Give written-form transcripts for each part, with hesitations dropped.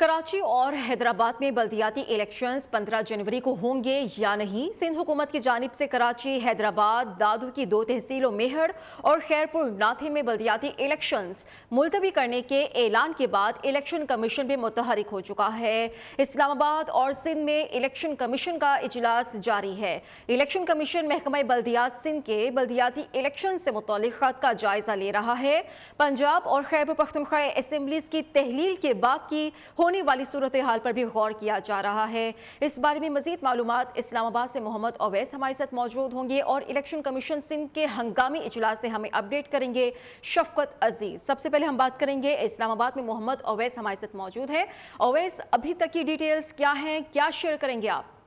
कराची और हैदराबाद में बल्दियाती इलेक्शंस 15 जनवरी को होंगे या नहीं। सिंध हुकूमत की जानिब से कराची, हैदराबाद, दादू की 2 तहसीलों मेहड़ और खैरपुर नाथिन में बल्दियाती इलेक्शंस मुलतवी करने के ऐलान के बाद इलेक्शन कमीशन भी मुतहरिक हो चुका है। इस्लामाबाद और सिंध में इलेक्शन कमीशन का इजलास जारी है। इलेक्शन कमीशन महकमा बल्दियात सिंध के बल्दियाती इलेक्शन से मुतालिक खत का जायजा ले रहा है। पंजाब और खैबर पख्तूनख्वा असेंबलीज की तहलील के बाद की होने वाली सूरत हाल पर भी गौर किया जा रहा है। इस बारे में मजीद मालूमात इस्लामाबाद से मोहम्मद अवैस हमारे साथ मौजूद होंगे और इलेक्शन कमीशन सिंध के हंगामी इजलास से हमें अपडेट करेंगे शफकत अजीज। सबसे पहले हम बात करेंगे इस्लामाबाद में मोहम्मद अवैस हमारे साथ मौजूद है। अवैस, अभी तक की डिटेल्स क्या हैं, क्या शेयर करेंगे आप?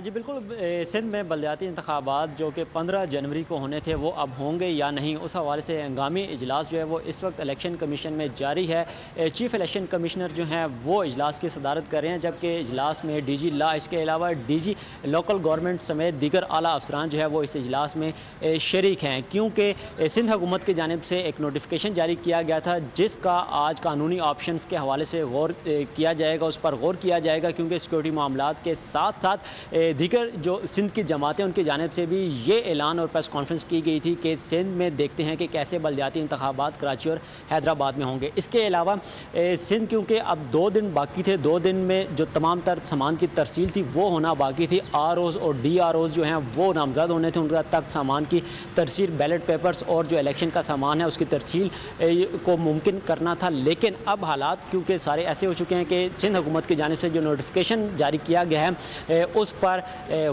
जी बिल्कुल, सिंध में बल्दियाती इंतखाबात जो कि 15 जनवरी को होने थे वो अब होंगे या नहीं, उस हवाले से हंगामी इजलास जो है वो इस वक्त इलेक्शन कमीशन में जारी है। चीफ इलेक्शन कमिश्नर जो हैं वो इजलास की सदारत कर रहे हैं, जबकि इजलास में DG लॉ, इसके अलावा DG लोकल गवर्नमेंट समेत दीगर आला अफसरान जो है वो इस इजलास में शरीक हैं, क्योंकि सिंध हुकूमत की जानिब से एक नोटिफिकेशन जारी किया गया था जिसका आज कानूनी ऑप्शंस के हवाले से गौर किया जाएगा, उस पर गौर किया जाएगा, क्योंकि सिक्योरिटी मामलात के साथ साथ दीगर जो सिंध की जमातें उनकी जानिब से भी ये ऐलान और प्रेस कॉन्फ्रेंस की गई थी कि सिंध में देखते हैं कि कैसे बल्दियाती इंतखाबात कराची और हैदराबाद में होंगे। इसके अलावा सिंध क्योंकि अब 2 दिन बाकी थे, 2 दिन में जो तमाम तर सामान की तरसील थी वो होना बाकी थी। ROs और DROs जो हैं वो नामजद होने थे, उनका तक सामान की तरसील, बैलेट पेपर्स और जो इलेक्शन का सामान है उसकी तरसील को मुमकिन करना था। लेकिन अब हालात क्योंकि सारे ऐसे हो चुके हैं कि सिंध हुकूमत की जानिब से जो नोटिफिकेशन जारी किया गया है उस पर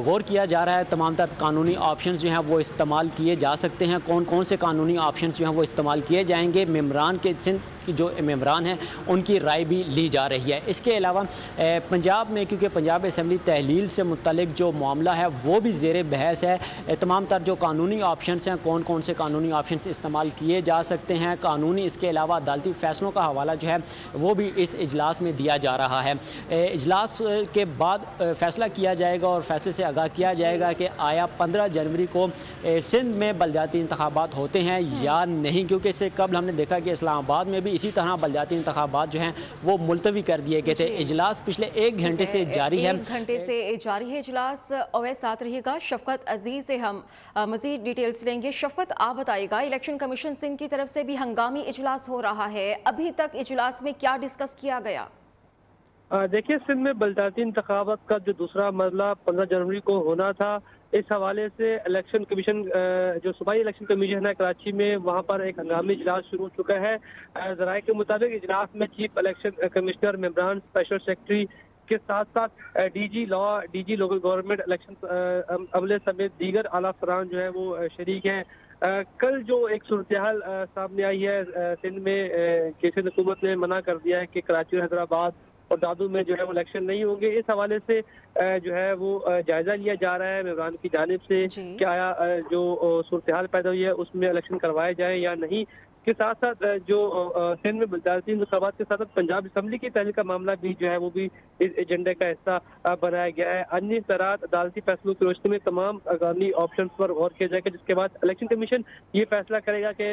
गौर किया जा रहा है। तमाम तर कानूनी ऑप्शंस जो हैं वो इस्तेमाल किए जा सकते हैं। कौन कौन से कानूनी ऑप्शंस जो हैं वो इस्तेमाल किए जाएंगे, मेम्बरान के सिंध की जो मेम्बरान हैं उनकी राय भी ली जा रही है। इसके अलावा पंजाब में क्योंकि पंजाब असेंबली तहलील से मुतल्लिक जो मामला है वो भी ज़ेर बहस है। तमाम तर जो कानूनी ऑप्शंस हैं, कौन कौन से कानूनी ऑप्शंस इस्तेमाल किए जा सकते हैं, कानूनी इसके अलावा अदालती फ़ैसलों का हवाला जो है वो भी इस इजलास में दिया जा रहा है। इजलास के बाद फ़ैसला किया जाएगा और फैसले से आगाह किया जाएगा कि आया 15 जनवरी को सिंध में बल्दियाती इंतखाबात होते हैं या नहीं, क्योंकि इससे कबल हमने देखा कि इस्लामाबाद में भी इसी तरह बल्दियाती इंतखाबात जो हैं वो मुलतवी कर दिए गए थे। इजलास पिछले 1 घंटे से जारी है, 1 घंटे से जारी है इजलास। अवैस साथ रहिएगा। शफकत अजीज से हम मजीद डिटेल्स लेंगे। शफकत, आप बताइएगा, इलेक्शन कमीशन सिंध की तरफ से भी हंगामी इजलास हो रहा है, अभी तक इजलास में क्या डिस्कस किया गया? देखिए, सिंध में बल्दियाती इंतखाबात का जो दूसरा मरला 15 जनवरी को होना था, इस हवाले से इलेक्शन कमीशन जो सूबाई इलेक्शन कमीशन है कराची में, वहाँ पर एक हंगामी इजलास शुरू हो चुका है। ज़राए के मुताबिक इजलास में चीफ इलेक्शन कमिश्नर, मेम्बरान, स्पेशल सेक्रेटरी के साथ साथ DG law, DG local government election अमले समेत दीगर आला अफसरान जो है वो शरीक हैं। कल जो एक सूरत हाल सामने आई है सिंध में कि सिंध हुकूमत ने मना कर दिया है कि कराची और हैदराबाद और दादू में जो है वो इलेक्शन नहीं होंगे, इस हवाले से जो है वो जायजा लिया जा रहा है मेहमान की जानिब से कि आया जो सूरत हाल पैदा हुई है उसमें इलेक्शन करवाए जाए या नहीं। के साथ साथ जो सिंध में बल्दियाती इंतखाबात के साथ साथ पंजाब असेंबली की तहलील का मामला भी जो है वो भी इस एजेंडे का हिस्सा बनाया गया है। अन्य सराहत अदालती फैसलों की रोशनी में तमाम कानूनी ऑप्शन पर गौर किया जाएगा, जिसके बाद इलेक्शन कमीशन ये फैसला करेगा कि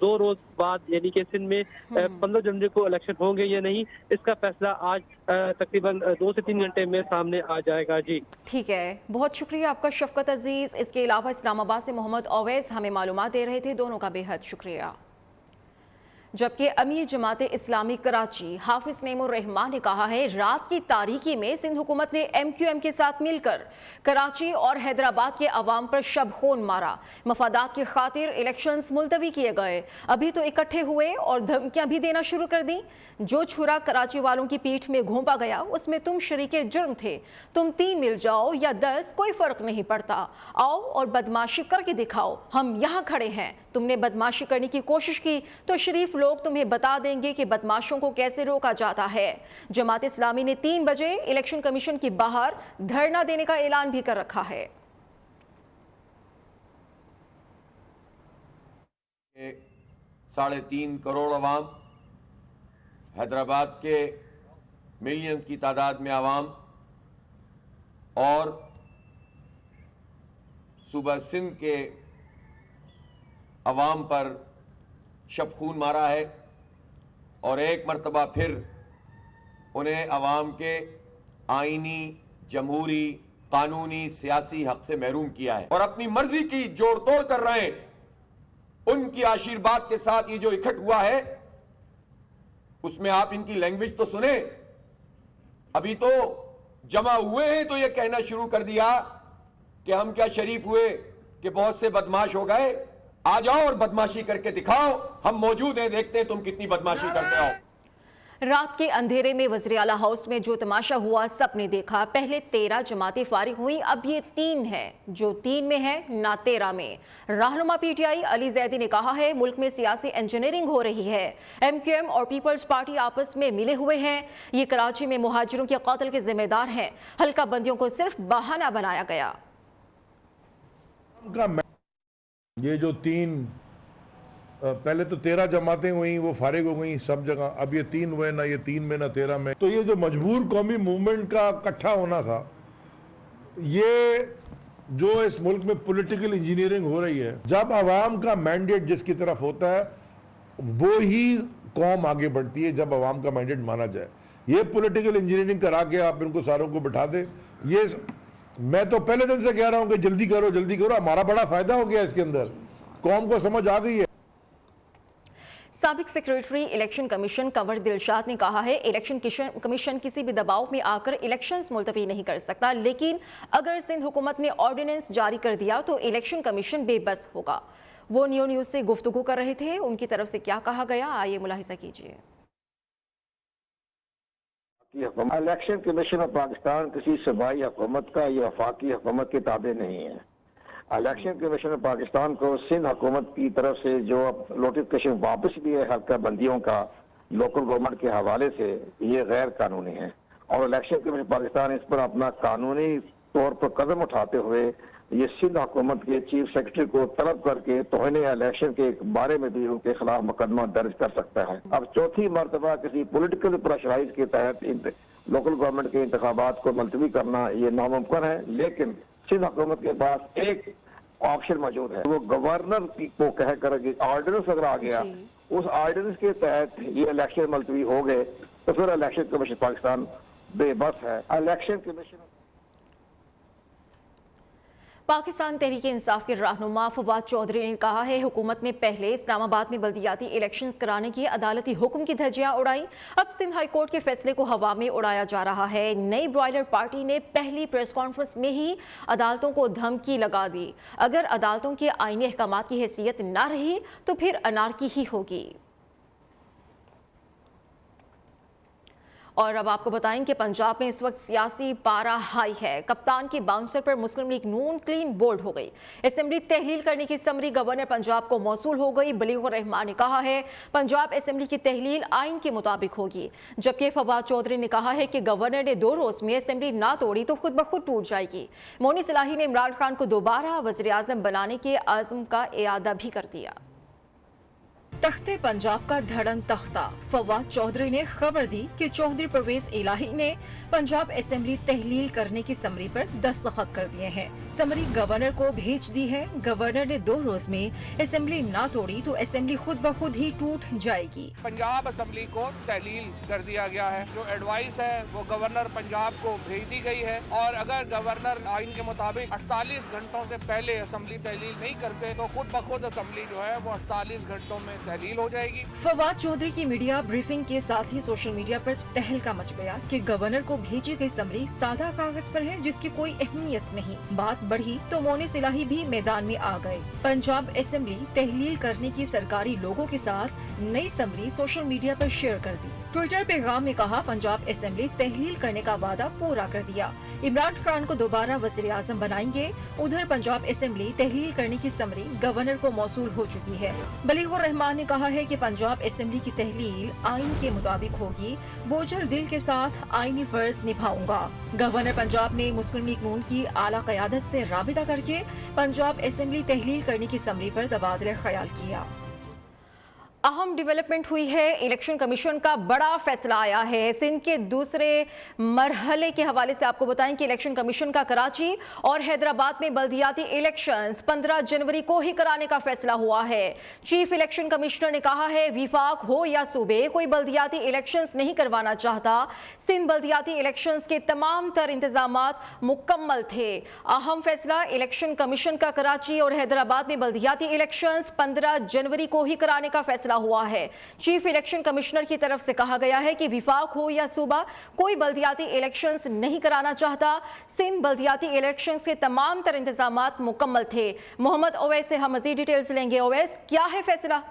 2 रोज बाद यानी कि सिंध में 15 जनवरी को इलेक्शन होंगे या नहीं। इसका फैसला आज तकरीबन 2 से 3 घंटे में सामने आ जाएगा। जी ठीक है, बहुत शुक्रिया आपका शफकत अजीज। इसके अलावा इस्लामाबाद से मोहम्मद अवैस हमें मालूमात दे रहे थे, दोनों का बेहद शुक्रिया। जबकि अमीर जमात इस्लामी कराची हाफिज नईमुर रहमान ने कहा है, रात की तारीकी में सिंध हुकूमत ने MQM के साथ मिलकर कराची और हैदराबाद के अवाम पर शब-खून मारा। मफादात की खातिर इलेक्शंस मुलतवी किए गए, अभी तो इकट्ठे हुए और धमकियां भी देना शुरू कर दी। जो छुरा कराची वालों की पीठ में घोंपा गया उसमें तुम शरीके जुर्म थे, तुम 3 मिल जाओ या 10 कोई फर्क नहीं पड़ता, आओ और बदमाशी करके दिखाओ, हम यहाँ खड़े हैं। तुमने बदमाशी करने की कोशिश की तो शरीफ लोग तुम्हें बता देंगे कि बदमाशों को कैसे रोका जाता है। जमात इस्लामी ने 3 बजे इलेक्शन कमीशन के बाहर धरना देने का ऐलान भी कर रखा है। 3.5 करोड़ अवाम, हैदराबाद के मिलियंस की तादाद में अवाम और सूबा सिंध के अवाम पर शब खून मारा है। اور ایک مرتبہ پھر انہیں عوام کے آئینی، جمہوری، قانونی، سیاسی حق سے محروم کیا ہے اور اپنی مرضی کی جوڑ توڑ کر رہے ہیں۔ ان کی آشیرواد کے ساتھ یہ جو اکٹھ ہوا ہے اس میں آپ ان کی لینگویج تو سنیں۔ ابھی تو جمع ہوئے ہیں تو یہ کہنا شروع کر دیا کہ ہم کیا شریف ہوئے کہ بہت سے بدماش ہو گئے، آ جاؤ اور بدماشی کر کے دکھاؤ، ہم موجود ہیں، دیکھتے ہیں تم کتنی بدماشی کرتے ہو۔ رات کے اندھیرے میں وزیر اعلیٰ ہاؤس میں جو تماشا ہوا سب نے دیکھا۔ پہلے 13 جماعتیں فارغ ہوئیں، اب یہ 3 ہے، جو 3 میں ہے نہ 13 میں۔ رہنما پی ٹی آئی علی زیدی نے کہا ہے ملک میں سیاسی انجینئرنگ ہو رہی ہے، ایم کیو ایم اور پیپلز پارٹی آپس میں ملے ہوئے ہیں، یہ کراچی میں مہاجروں کے قتل کے ذمہ دار ہیں، حلقہ بندیوں کو صرف بہانہ بنایا گیا۔ یہ جو 3 پہلے تو 13 جماعتیں ہوئیں وہ فارغ ہو گئیں سب جگہ، اب یہ 3 ہوئے، نہ یہ 3 میں نہ 13 میں۔ تو یہ جو مجبور قومی موومنٹ کا اکٹھا ہونا تھا، یہ جو اس ملک میں پولیٹیکل انجینئرنگ ہو رہی ہے، جب عوام کا مینڈیٹ جس کی طرف ہوتا ہے وہی قوم آگے بڑھتی ہے، جب عوام کا مینڈیٹ مانا جائے۔ یہ پولیٹیکل انجینئرنگ کرا کے آپ ان کو ساروں کو بٹھا دیں، یہ میں تو پہلے دن سے کہہ رہا ہوں کہ جلدی کرو جلدی کرو، ہمارا بڑا فائدہ ہو گیا اس کے اندر، قوم کو سمجھ آ گئی ہے۔ سابق سیکریٹری الیکشن کمیشن کنور دلشاد نے کہا ہے الیکشن کمیشن کسی بھی دباؤ میں آ کر الیکشنز ملتوی نہیں کر سکتا، لیکن اگر سندھ حکومت نے آرڈیننس جاری کر دیا تو الیکشن کمیشن بے بس ہوگا۔ وہ نیوز سے گفتگو کر رہے تھے، ان کی طرف سے کیا کہا گیا آئیے ملاحظہ کیجیے۔ الیکشن کمیشن آف پاکستان کسی صوبائی حکومت کا یا وفاقی حکومت کے تابع نہیں ہے۔ الیکشن کمیشن آف پاکستان کو سندھ حکومت کی طرف سے جو نوٹیفکیشن واپس بھی ہے حلقہ بندیوں کا لوکل گورنمنٹ کے حوالے سے، یہ غیر قانونی ہے، اور الیکشن کمیشن پاکستان اس پر اپنا قانونی طور پر قدم اٹھاتے ہوئے یہ سندھ حکومت کے چیف سیکرٹری کو طلب کر کے توہین الیکشن کے بارے میں بھی ان کے خلاف مقدمہ درج کر سکتا ہے۔ اب چوتھی مرتبہ کسی پولیٹیکل پریشرائز کے تحت لوکل گورنمنٹ کے انتخابات کو ملتوی کرنا یہ ناممکن ہے، لیکن سندھ حکومت کے پاس ایک آپشن موجود ہے، وہ گورنر کو کہہ کر آرڈیننس اگر آ گیا، اس آرڈیننس کے تحت یہ الیکشن ملتوی ہو گئے تو پھر الیکشن کمیشن پاکستان بے بس ہے۔ الیکشن کمیشن پاکستان تحریک انصاف کے رہنما فواد چودھری نے کہا ہے حکومت نے پہلے اسلام آباد میں بلدیاتی الیکشنز کرانے کی عدالتی حکم کی دھجیاں اڑائی، اب سندھ ہائی کورٹ کے فیصلے کو ہوا میں اڑایا جا رہا ہے۔ نئی برائلر پارٹی نے پہلی پریس کانفرنس میں ہی عدالتوں کو دھمکی لگا دی، اگر عدالتوں کے آئینی احکامات کی حیثیت نہ رہی تو پھر انارکی ہی ہوگی۔ اور اب آپ کو بتائیں کہ پنجاب میں اس وقت سیاسی پارا ہائی ہے، کپتان کی باؤنسر پر مسلم لیگ نون کلین بولڈ ہو گئی۔ اسمبلی تحلیل کرنے کی سمری گورنر پنجاب کو موصول ہو گئی۔ بلیغ الرحمان نے کہا ہے پنجاب اسمبلی کی تحلیل آئین کے مطابق ہوگی، جبکہ فواد چودھری نے کہا ہے کہ گورنر نے 2 روز میں اسمبلی نہ توڑی تو خود بخود ٹوٹ جائے گی۔ مونی صلاحی نے عمران خان کو دوبارہ وزیر اعظم بنانے کے عزم کا اعادہ بھی کر دیا۔ تخت پنجاب کا دھڑن تختہ، فواد چودھری نے خبر دی کہ چودھری پرویز الہی نے پنجاب اسمبلی تحلیل کرنے کی سمری پر دستخط کر دیے ہیں۔ سمری گورنر کو بھیج دی ہے، گورنر نے 2 روز میں اسمبلی نہ توڑی تو اسمبلی خود بخود ہی ٹوٹ جائے گی۔ پنجاب اسمبلی کو تحلیل کر دیا گیا ہے، جو ایڈوائس ہے وہ گورنر پنجاب کو بھیج دی گئی ہے، اور اگر گورنر آئین کے مطابق 48 گھنٹوں سے پہلے اسمبلی تحلیل نہیں کرتے تو خود بخود اسمبلی جو ہے وہ 48 گھنٹوں میں تحلیل ہو جائے گی۔ فواد چودھری کی میڈیا بریفنگ کے ساتھ ہی سوشل میڈیا پر تہلکہ مچ گیا کہ گورنر کو بھیجی گئی سمری سادہ کاغذ پر ہے جس کی کوئی اہمیت نہیں۔ بات بڑھی تو مونی صلاحی بھی میدان میں آ گئے۔ پنجاب اسمبلی تحلیل کرنے کی سرکاری لوگوں کے ساتھ نئی سمری سوشل میڈیا پر شیئر کر دی۔ ٹویٹر پیغام میں کہا پنجاب اسمبلی تحلیل کرنے کا وعدہ پورا کر دیا، عمران خان کو دوبارہ وزیر اعظم بنائیں گے۔ ادھر پنجاب اسمبلی تحلیل کرنے کی سمری گورنر کو موصول ہو چکی ہے۔ بلیغ الرحمان نے کہا ہے کہ پنجاب اسمبلی کی تحلیل آئین کے مطابق ہوگی، بوجھل دل کے ساتھ آئینی فرض نبھاؤں گا۔ گورنر پنجاب نے مسلم لیگ نون کی اعلیٰ قیادت سے رابطہ کر کے پنجاب اسمبلی تحلیل کرنے کی سمری پر تبادلہ خیال کیا۔ अहम डेवलपमेंट हुई है। इलेक्शन कमीशन का बड़ा फैसला आया है। सिंध के दूसरे मरहले के हवाले से आपको बताएं कि इलेक्शन कमीशन का कराची और हैदराबाद में बल्दियाती इलेक्शंस 15 जनवरी को ही कराने का फैसला हुआ है। चीफ इलेक्शन कमिश्नर ने कहा है विफाक हो या सूबे, कोई बल्दियाती इलेक्शंस नहीं करवाना चाहता। सिंध बल्दियाती इलेक्शंस के तमाम तर इंतजामात मुकम्मल थे। अहम फैसला इलेक्शन कमीशन का कराची और हैदराबाद में बल्दियाती इलेक्शंस 15 जनवरी को ही कराने का फैसला हुआ है। चीफ इलेक्शन कमिश्नर की तरफ से कहा गया है कि विफाक हो या सूबा, कोई बल्दियाती इलेक्शंस नहीं कराना चाहता। सिंध बल्दियाती इलेक्शंस के तमाम तर इंतजामात मुकम्मल थे। मोहम्मद ओवैस से हम मजीद डिटेल्स लेंगे। ओवैस, क्या है फैसला?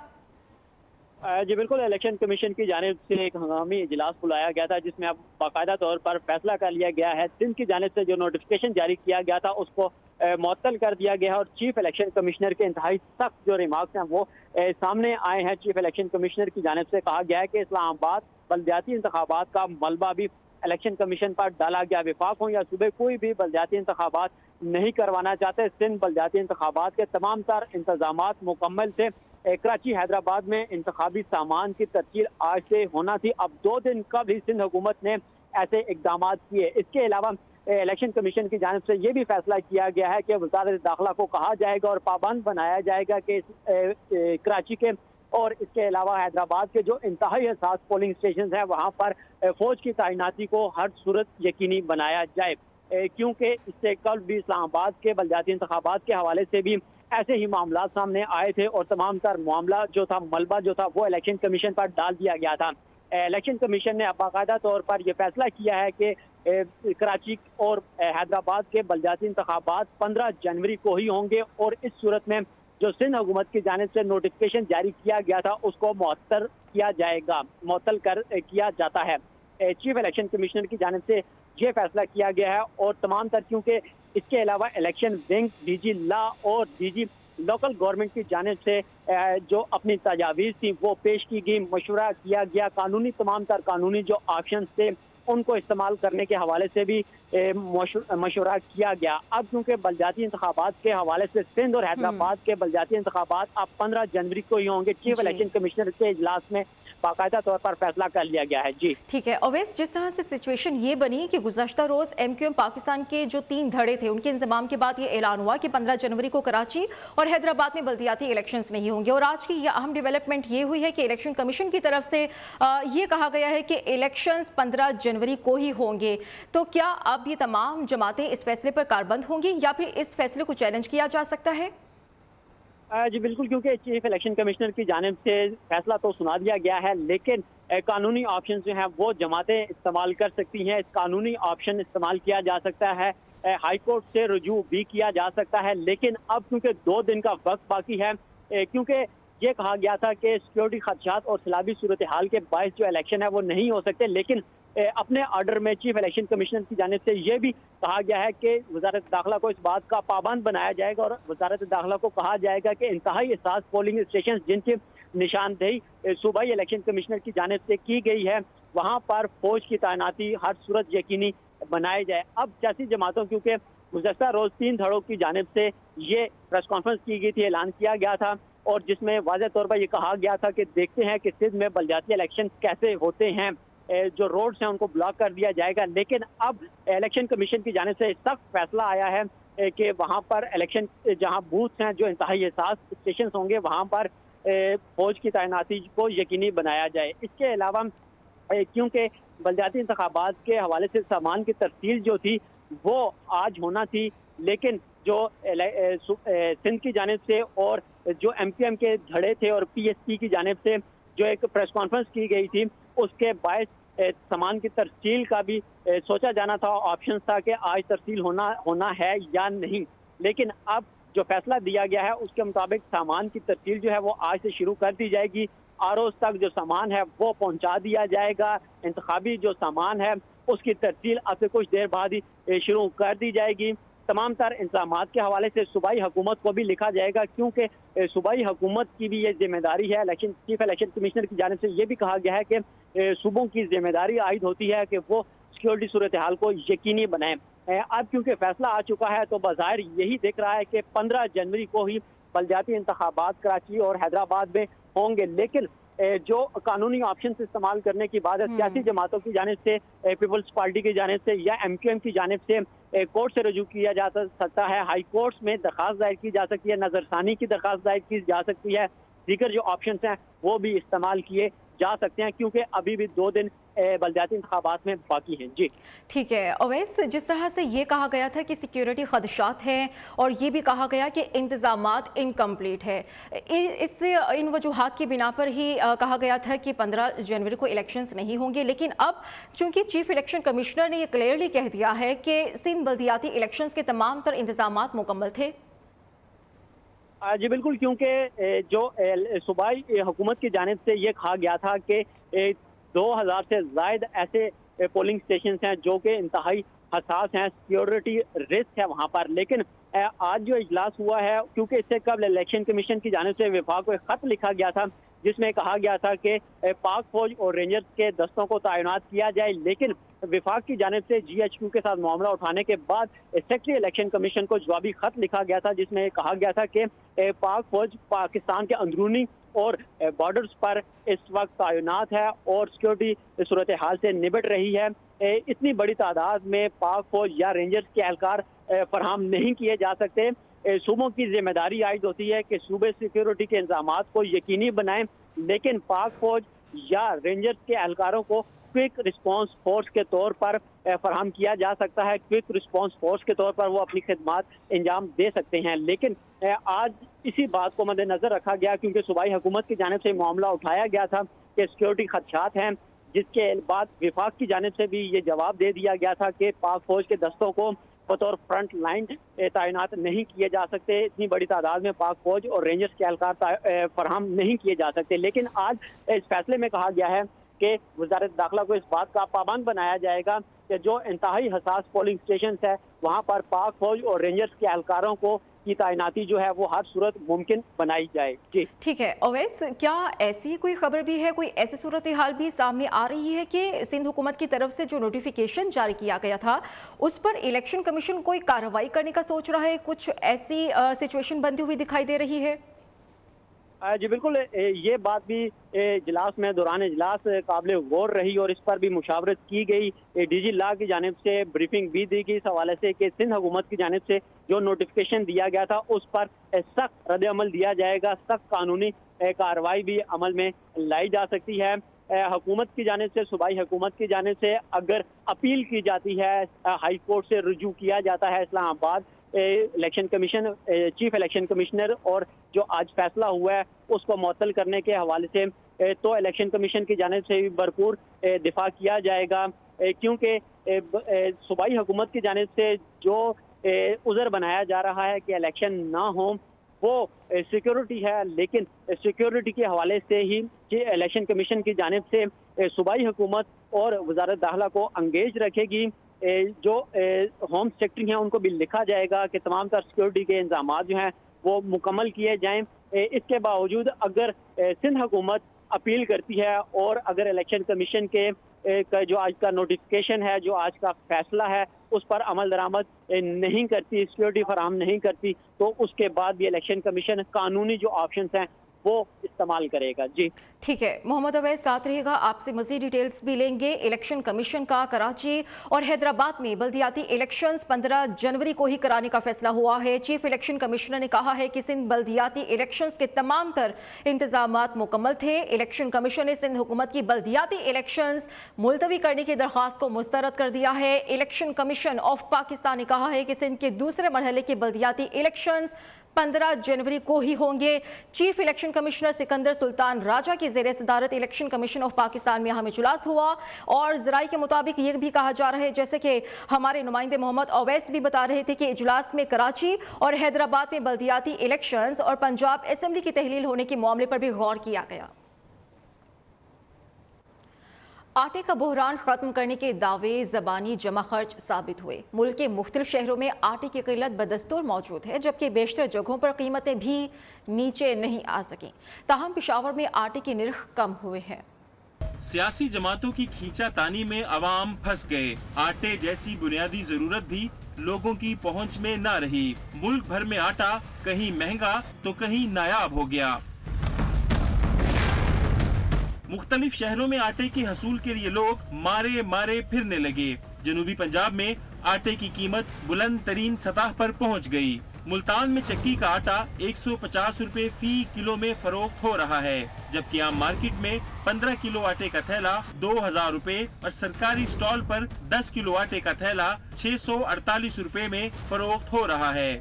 जी बिल्कुल, इलेक्शन कमीशन की जानिब से एक हंगामी इजलास बुलाया गया था जिसमें अब बाकायदा तौर पर फैसला कर लिया गया है। सिंध की जानिब से जो नोटिफिकेशन जारी किया गया था उसको मुअत्तल कर दिया गया है और चीफ इलेक्शन कमिश्नर के इंतहाई सख्त जो रिमार्क्स हैं वो सामने आए हैं। चीफ इलेक्शन कमिश्नर की जानिब से कहा गया है कि इस्लामाबाद बल्दियाती इंतखाबात का मलबा भी इलेक्शन कमीशन पर डाला गया। विफाक हो या सूबे, कोई भी बल्दियाती इंतखाबात नहीं करवाना चाहते। सिंध बल्दियाती इंतखाबात के तमाम तर इंतजामात मुकम्मल थे। कराची हैदराबाद में इंतखाबी सामान की तरसील आज से होना थी। अब 2 दिन कबल ही सिंध हुकूमत ने ऐसे इकदाम किए। इसके अलावा इलेक्शन कमीशन की जानिब से ये भी फैसला किया गया है कि वज़ारत दाखिला को कहा जाएगा और पाबंद बनाया जाएगा कि कराची के और इसके अलावा हैदराबाद के जो इंतहाई हसास पोलिंग स्टेशन हैं वहाँ पर फौज की तैनाती को हर सूरत यकीनी बनाया जाए, क्योंकि इससे कल भी इस्लामाबाद के बल्दियाती इंतखाबात के हवाले से भी ऐसे ही मामला सामने आए थे और तमाम तर मामला जो था, मलबा जो था, वो इलेक्शन कमीशन पर डाल दिया गया था। इलेक्शन कमीशन ने बाकायदा तौर पर यह फैसला किया है कि कराची और हैदराबाद के बल्दियाती इंतखाबात 15 जनवरी को ही होंगे और इस सूरत में जो सिंध हुकूमत की जानिब से नोटिफिकेशन जारी किया गया था उसको मुअत्तल किया जाता है। चीफ इलेक्शन कमिश्नर की जानिब से ये फैसला किया गया है और तमाम तर, क्योंकि इसके अलावा इलेक्शन विंग, डीजी लॉ और डीजी लोकल गवर्नमेंट की जानिब से जो अपनी तजावीज़ थी वो पेश की गई, मशवरा किया गया। कानूनी तमाम तर कानूनी जो ऑप्शन थे उनको इस्तेमाल करने के हवाले से भी मशवरा किया गया। अब क्योंकि बल्दियाती इंतखाबात के हवाले से सिंध और हैदराबाद के बल्दियाती इंतखाबात अब 15 जनवरी को ही होंगे। चीफ इलेक्शन कमिश्नर के इजलास में बाकायदा तौर पर फैसला कर लिया गया है। जी ठीक है ओवैस, जिस तरह से सिचुएशन ये बनी कि गुज़श्ता रोज़ MQM पाकिस्तान के जो 3 धड़े थे उनके इंतजाम के बाद ये ऐलान हुआ कि 15 जनवरी को कराची और हैदराबाद में बल्दियाती इलेक्शंस नहीं होंगे और आज की ये अहम डेवलपमेंट ये हुई है कि इलेक्शन कमीशन की तरफ से ये कहा गया है कि इलेक्शंस 15 जनवरी को ही होंगे। तो क्या अब ये तमाम जमातें इस फैसले पर कारबंद होंगी या फिर इस फैसले को चैलेंज किया जा सकता है? जी बिल्कुल, क्योंकि चीफ इलेक्शन कमिश्नर की जानिब से फैसला तो सुना दिया गया है लेकिन कानूनी ऑप्शन जो हैं वो जमातें इस्तेमाल कर सकती हैं। कानूनी ऑप्शन इस्तेमाल किया जा सकता है, हाई कोर्ट से रुजू भी किया जा सकता है। लेकिन अब क्योंकि 2 दिन का वक्त बाकी है, क्योंकि ये कहा गया था कि सिक्योरिटी खदशात और सैलाबी सूरत हाल के बायस जो इलेक्शन है वो नहीं हो सकते, लेकिन अपने ऑर्डर में चीफ इलेक्शन कमिश्नर की जानिब से ये भी कहा गया है कि वज़ारत दाखिला को इस बात का पाबंद बनाया जाएगा और वज़ारत दाखिला को कहा जाएगा कि इंतहाई हसास पोलिंग स्टेशन जिनकी निशानदेही सूबाई इलेक्शन कमिश्नर की जानिब से की गई है वहाँ पर फौज की तैनाती हर सूरत यकीनी बनाई जाए। अब सियासी जमातों, क्योंकि गुज़श्ता रोज़ 3 धड़ों की जानिब से ये प्रेस कॉन्फ्रेंस की गई थी, ऐलान किया गया था और जिसमें वाज़ेह तौर पर यह कहा गया था कि देखते हैं कि सिंध में बल्दियाती इलेक्शन कैसे होते हैं, जो रोड्स हैं उनको ब्लॉक कर दिया जाएगा। लेकिन अब इलेक्शन कमीशन की जानिब से सख्त फैसला आया है कि वहाँ पर इलेक्शन जहाँ बूथ्स हैं जो इंतहाई हसास स्टेशन होंगे वहाँ पर फौज की तैनाती को यकीनी बनाया जाए। इसके अलावा क्योंकि बल्दियाती इंतखाबात के हवाले से सामान की तरसील जो थी वो आज होना थी, लेकिन जो सिंध की जानिब से और जो MQM के धड़े थे और PSP की जानिब से जो एक प्रेस कॉन्फ्रेंस की गई थी उसके बायस सामान की तरसील का भी सोचा जाना था, ऑप्शन था कि आज तरसील होना है या नहीं। लेकिन अब जो फैसला दिया गया है उसके मुताबिक सामान की तरसील जो है वो आज से शुरू कर दी जाएगी। आरोज तक जो सामान है वो पहुंचा दिया जाएगा। इंतखाबी जो सामान है उसकी तरसील अब से कुछ देर बाद ही शुरू कर दी जाएगी। तमाम तर इंतजामात के हवाले से सूबाई हुकूमत को भी लिखा जाएगा, क्योंकि सूबाई हुकूमत की भी ये जिम्मेदारी है। चीफ इलेक्शन कमिश्नर की जानिब से ये भी कहा गया है कि सूबों की जिम्मेदारी आयद होती है कि वो सिक्योरिटी सूरत हाल को यकीनी बनाएं। अब क्योंकि फैसला आ चुका है तो बाज़ाहिर यही दिख रहा है कि 15 जनवरी को ही बल्दियाती इंतखाबात कराची और हैदराबाद में होंगे, लेकिन جو قانونی آپشن استعمال کرنے کی بات ہے سیاسی جماعتوں کی جانب سے، پیپلز پارٹی کی جانب سے یا MQM کی جانب سے کورٹ سے رجوع کیا جا سکتا ہے، ہائی کورٹس میں درخواست دائر کی جا سکتی ہے، نظر ثانی کی درخواست دائر کی جا سکتی ہے، دیگر جو آپشنز ہیں وہ بھی استعمال کیے جا سکتے ہیں کیونکہ ابھی بھی 2 دن بلدیاتی انتخابات میں باقی ہیں۔ جی ٹھیک ہے اویس، جس طرح سے یہ کہا گیا تھا کہ سیکیورٹی خدشات ہیں اور یہ بھی کہا گیا کہ انتظامات انکمپلیٹ ہے، ان وجوہات کی بنا پر ہی کہا گیا تھا کہ 15 جنوری کو الیکشنز نہیں ہوں گے، لیکن اب چونکہ چیف الیکشن کمشنر نے یہ کلیئرلی کہہ دیا ہے کہ سندھ بلدیاتی الیکشنز کے تمام تر انتظامات مکمل تھے۔ جی بالکل، کیونکہ جو صوبائی حکومت کی جانب سے یہ کہا گیا تھا کہ 2000 سے زائد ایسے پولنگ سٹیشنز ہیں جو کہ انتہائی حساس ہیں، سیکیورٹی رسک ہے وہاں پر، لیکن آج جو اجلاس ہوا ہے کیونکہ اس سے قبل الیکشن کمیشن کی جانب سے وفاق کو ایک خط لکھا گیا تھا جس میں کہا گیا تھا کہ پاک فوج اور رینجرز کے دستوں کو تعینات کیا جائے، لیکن وفاق کی جانب سے GHQ کے ساتھ معاملہ اٹھانے کے بعد سیکرٹری الیکشن کمیشن کو جوابی خط لکھا گیا تھا جس میں کہا گیا تھا کہ پاک فوج پاکستان کے اندرونی اور بارڈرز پر اس وقت تعینات ہے اور سیکیورٹی صورتحال سے نبٹ رہی ہے۔ اتنی بڑی تعداد میں پاک فوج یا رینجرز کے اہلکار فراہم نہیں کیے جا سکتے۔ صوبوں کی ذمہ داری عائد ہوتی ہے کہ صوبے سیکیورٹی کے انتظامات کو یقینی بنائیں، لیکن پاک فوج یا رینجرز کے اہلکاروں کو کوئک رسپانس فورس کے طور پر فراہم کیا جا سکتا ہے، کوئک رسپانس فورس کے طور پر وہ اپنی خدمات انجام دے سکتے ہیں، لیکن آج اسی بات کو مد نظر رکھا گیا کیونکہ صوبائی حکومت کی جانب سے معاملہ اٹھایا گیا تھا کہ سیکیورٹی خدشات ہیں، جس کے بعد وفاق کی جانب سے بھی یہ جواب دے دیا گیا تھا کہ پاک فوج کے دستوں کو بطور فرنٹ لائن تعینات نہیں کیے جا سکتے، اتنی بڑی تعداد میں پاک فوج اور رینجرز کے اہلکار فراہم نہیں کیے جا سکتے، لیکن آج اس فیصلے میں کہا گیا ہے کہ وزارت داخلہ کو اس بات کا پابند بنایا جائے گا کہ جو انتہائی حساس پولنگ سٹیشنز ہے وہاں پر پاک فوج اور رینجرز کے اہلکاروں کو کی تعیناتی جو ہے وہ ہر صورت ممکن بنائی جائے۔ جی ٹھیک ہے اویس، کیا ایسی کوئی خبر بھی ہے، کوئی ایسی صورتحال بھی سامنے آ رہی ہے کہ سندھ حکومت کی طرف سے جو نوٹیفیکیشن جاری کیا گیا تھا اس پر الیکشن کمیشن کوئی کارروائی کرنے کا سوچ رہا ہے، کچھ ایسی سچویشن بنتی ہوئی دکھائی دے رہی ہے؟ جی بالکل، یہ بات بھی اجلاس میں دوران اجلاس قابل غور رہی اور اس پر بھی مشاورت کی گئی، DG لا کی جانب سے بریفنگ بھی دی گئی اس حوالے سے کہ سندھ حکومت کی جانب سے جو نوٹیفیکیشن دیا گیا تھا اس پر سخت رد عمل دیا جائے گا، سخت قانونی کارروائی بھی عمل میں لائی جا سکتی ہے۔ حکومت کی جانب سے، صوبائی حکومت کی جانب سے اگر اپیل کی جاتی ہے، ہائی کورٹ سے رجوع کیا جاتا ہے اسلام آباد، election commission, chief election commissioner اور جو آج فیصلہ ہوا ہے اس کو معطل کرنے کے حوالے سے تو الیکشن کمیشن کی جانب سے بھی بھرپور دفاع کیا جائے گا، کیونکہ صوبائی حکومت کی جانب سے جو عذر بنایا جا رہا ہے کہ الیکشن نہ ہوں وہ سیکیورٹی ہے، لیکن سیکیورٹی کے حوالے سے ہی الیکشن کمیشن کی جانب سے صوبائی حکومت اور وزارت داخلہ کو انگیج رکھے گی، جو ہوم سیکرٹری ہیں ان کو بھی لکھا جائے گا کہ تمام تر سیکیورٹی کے انتظامات جو ہیں وہ مکمل کیے جائیں۔ اس کے باوجود اگر سندھ حکومت اپیل کرتی ہے اور اگر الیکشن کمیشن کے جو آج کا نوٹیفیکیشن ہے، جو آج کا فیصلہ ہے اس پر عمل درآمد نہیں کرتی، سیکیورٹی فراہم نہیں کرتی، تو اس کے بعد بھی الیکشن کمیشن قانونی جو آپشنز ہیں وہ استعمال کرے گا۔ جی ٹھیک ہے محمد اویس ساتھ رہے گا، آپ سے مزید ڈیٹیلز بھی لیں گے۔ الیکشن کمیشن کا کراچی اور حیدرآباد میں بلدیاتی الیکشنز 15 جنوری کو ہی کرانے کا فیصلہ ہوا ہے۔ چیف الیکشن کمشنر نے کہا ہے کہ سندھ بلدیاتی الیکشنز کے تمام تر انتظامات مکمل تھے۔ الیکشن کمیشن نے سندھ حکومت کی بلدیاتی الیکشنز ملتوی کرنے کی درخواست کو مسترد کر دیا ہے۔ الیکشن کمیشن آف پاکستان نے کہا ہے کہ سندھ کے دوسرے مرحلے کے بلدیاتی الیکشنز 15 جنوری کو ہی ہوں گے۔ چیف الیکشن کمشنر سکندر سلطان راجہ کی زیر صدارت الیکشن کمیشن آف پاکستان میں اہم اجلاس ہوا اور ذرائع کے مطابق یہ بھی کہا جا رہا ہے، جیسے کہ ہمارے نمائندے محمد اویس بھی بتا رہے تھے، کہ اجلاس میں کراچی اور حیدرآباد میں بلدیاتی الیکشنز اور پنجاب اسمبلی کی تحلیل ہونے کے معاملے پر بھی غور کیا گیا۔ آٹے کا بحران ختم کرنے کے دعوے زبانی جمع خرچ ثابت ہوئے۔ ملک کے مختلف شہروں میں آٹے کی قلت بدستور موجود ہے، جبکہ بیشتر جگہوں پر قیمتیں بھی نیچے نہیں آ سکیں۔ تاہم پشاور میں آٹے کی نرخ کم ہوئے ہیں۔ سیاسی جماعتوں کی کھینچا تانی میں عوام پھنس گئے۔ آٹے جیسی بنیادی ضرورت بھی لوگوں کی پہنچ میں نہ رہی۔ ملک بھر میں آٹا کہیں مہنگا تو کہیں نایاب ہو گیا۔ मुख्तलिफ शहरों में आटे के हसूल के लिए लोग मारे मारे फिरने लगे। जनूबी पंजाब में आटे की कीमत बुलंद तरीन सतह पर पहुंच गई। मुल्तान में चक्की का आटा 150 रुपए फी किलो में फरोख्त हो रहा है, जबकि आम मार्केट में 15 किलो आटे का थैला 2000 रुपए और सरकारी स्टॉल पर 10 किलो आटे का थैला 648 रुपए में फरोख्त हो रहा है।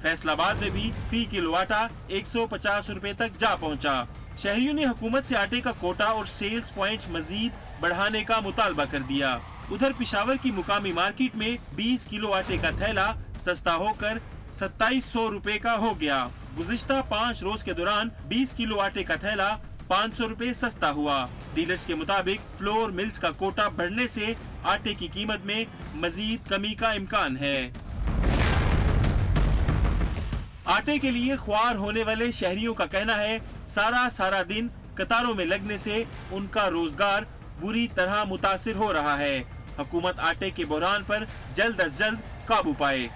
फैसलाबाद में भी फी किलो आटा 150 रुपए तक जा पहुंचा। शहरियों ने हुकूमत से आटे का कोटा और सेल्स पॉइंट्स मजीद बढ़ाने का मुतालबा कर दिया। उधर पिशावर की मुकामी मार्केट में 20 किलो आटे का थैला सस्ता होकर 2700 रुपए का हो गया। गुज़िश्ता 5 रोज के दौरान 20 किलो आटे का थैला 500 रुपए सस्ता हुआ। डीलर्स के मुताबिक फ्लोर मिल्स का कोटा बढ़ने से आटे की कीमत में मजीद कमी का इम्कान है। आटे के लिए ख्वार होने वाले शहरियों का कहना है, सारा दिन कतारों में लगने से उनका रोजगार बुरी तरह मुतासिर हो रहा है। हुकूमत आटे के बहरान पर जल्द अज जल्द काबू पाए।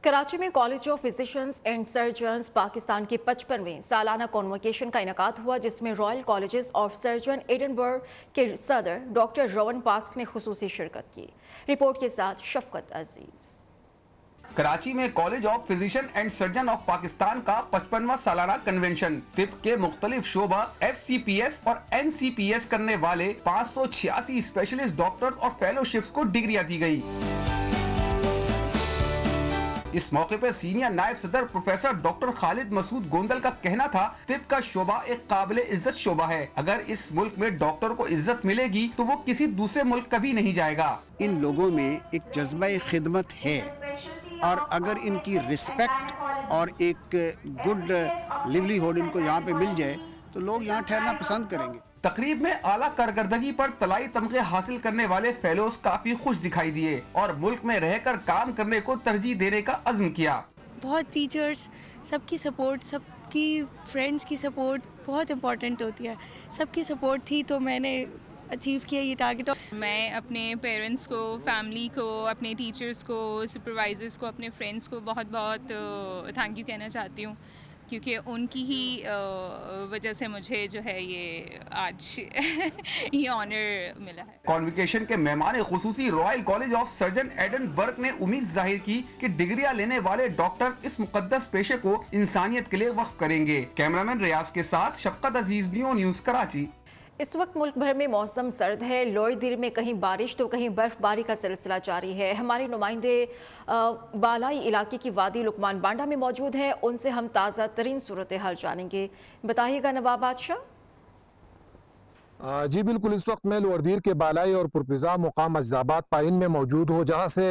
कराची में college of physicians and surgeons Pakistan के 55वें सालाना कॉन्वोकेशन का इनेकाद हुआ, जिसमें royal colleges of surgeon Edinburgh के सदर डॉक्टर रोवन पार्क्स ने खुसूसी शिरकत की। रिपोर्ट के साथ शफकत अजीज। कराची में college of physician and surgeon of Pakistan का 55वां सालाना कन्वेंशन तिब के मुख्तलिफ शोबा FCPS और MCPS करने वाले 586 स्पेशलिस्ट डॉक्टर और फेलोशिप्स को डिग्रियां दी गई। इस मौके पर सीनियर नायब सदर प्रोफेसर डॉक्टर खालिद मसूद गोंदल का कहना था, तिब का शोबा एक काबिल इज्जत शोबा है। अगर इस मुल्क में डॉक्टर को इज्जत मिलेगी तो वो किसी दूसरे मुल्क कभी नहीं जाएगा। इन लोगों में एक जज्बा खिदमत है और अगर इनकी रिस्पेक्ट और एक गुड लिवलीहुड इनको यहाँ पे मिल जाए तो लोग यहाँ ठहरना पसंद करेंगे। तकरीब में आला कारकर्दगी पर तलाई तमगे हासिल करने वाले फेलोज काफी खुश दिखाई दिए और मुल्क में रहकर काम करने को तरजीह देने का अज़्म किया। बहुत टीचर्स, सबकी सपोर्ट, सबकी फ्रेंड्स की सपोर्ट बहुत इम्पोर्टेंट होती है। सबकी सपोर्ट थी तो मैंने अचीव किया ये टारगेट। मैं अपने पेरेंट्स को, फैमिली को, अपने टीचर्स को, सुपरवाइजर्स को, अपने फ्रेंड्स को बहुत बहुत थैंक यू कहना चाहती हूँ, क्योंकि उनकी ही वजह से मुझे जो है ये आज ये ऑनर मिला है। कॉन्वोकेशन के मेहमान खुसूसी royal college of surgeon Edinburgh ने उम्मीद जाहिर की कि डिग्रियां लेने वाले डॉक्टर्स इस मुकद्दस पेशे को इंसानियत के लिए वक्फ करेंगे। कैमरामैन रियाज के साथ शफकत अजीज, न्यू न्यूज़ कराची। इस वक्त मुल्क भर में मौसम सर्द है। लोअर में कहीं बारिश तो कहीं बर्फबारी का सिलसिला जारी है। हमारे नुमाइंदे बालाई इलाके की वादी लुकमान बांडा में मौजूद है, उनसे हम ताज़ा तरीन सूरत हाल जानेंगे। बताइएगा नवाब बादशाह। जी बिल्कुल, इस वक्त मैं लोअर के बालाई और पुरफिजा मुकाम अज़ाबाद पाइन में मौजूद हूँ, जहाँ से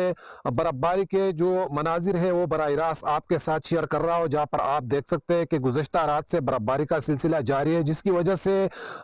बर्फबारी के जो मनाजिर है वो बराह रास्त आपके साथ शेयर कर रहा हूँ, जहाँ पर आप देख सकते हैं कि गुज़श्ता रात से बर्फबारी का सिलसिला जारी है, जिसकी वजह से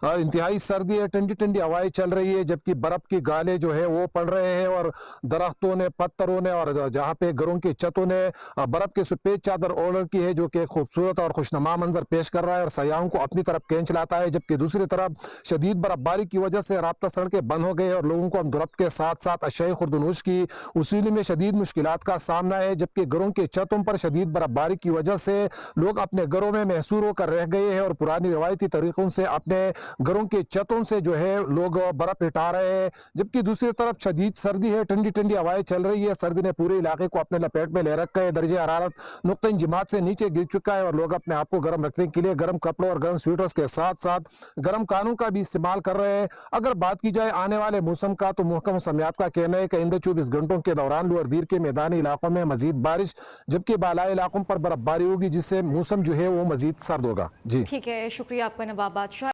इंतहाई सर्दी है, ठंडी ठंडी हवाएं चल रही है, जबकि बर्फ़ की गाले जो है वो पड़ रहे हैं और दरख्तों ने, पत्थरों ने और जहाँ पे घरों की छतों ने बर्फ़ की सफ़ेद चादर ओढ़ रखी है, जो कि खूबसूरत और खुशनुमा मंजर पेश कर रहा है और सयाहों को अपनी तरफ खींच लाता है। जबकि दूसरी तरफ शदीद बर्फबारी की वजह से राब्ता सड़कें बंद हो गई और लोगों को अमदुरफ्त के साथ साथ अशय खुर्दनूश की उसूली में शदीद मुश्किलात का सामना है। जबकि घरों के छतों पर शदीद बर्फबारी की वजह से लोग अपने घरों में महसूर होकर रह गए हैं और पुरानी रवायती तरीकों से अपने घरों के छतों से जो है लोग बर्फ हटा रहे हैं। जबकि दूसरी तरफ शदीद सर्दी है, ठंडी ठंडी हवाएं चल रही है। सर्दी ने पूरे इलाके को अपने लपेट में ले रखा है। दर्जे हरारत नुक्ता इंजमात से नीचे गिर चुका है और लोग अपने आप को गर्म रखने के लिए गर्म कपड़ों और गर्म स्वेटर्स के साथ साथ गर्म कानों का भी इस्तेमाल कर रहे हैं। अगर बात की जाए आने वाले मौसम का, तो महकमा मौसमियात का कहना है कि आइंदा 24 घंटों के दौरान लोअर के मैदानी इलाकों में मजीद बारिश, जबकि बालाई इलाकों पर बर्फबारी होगी, जिससे मौसम जो है वो मजीद सर्द होगा। जी ठीक है, शुक्रिया आपका नवाब बादशाह।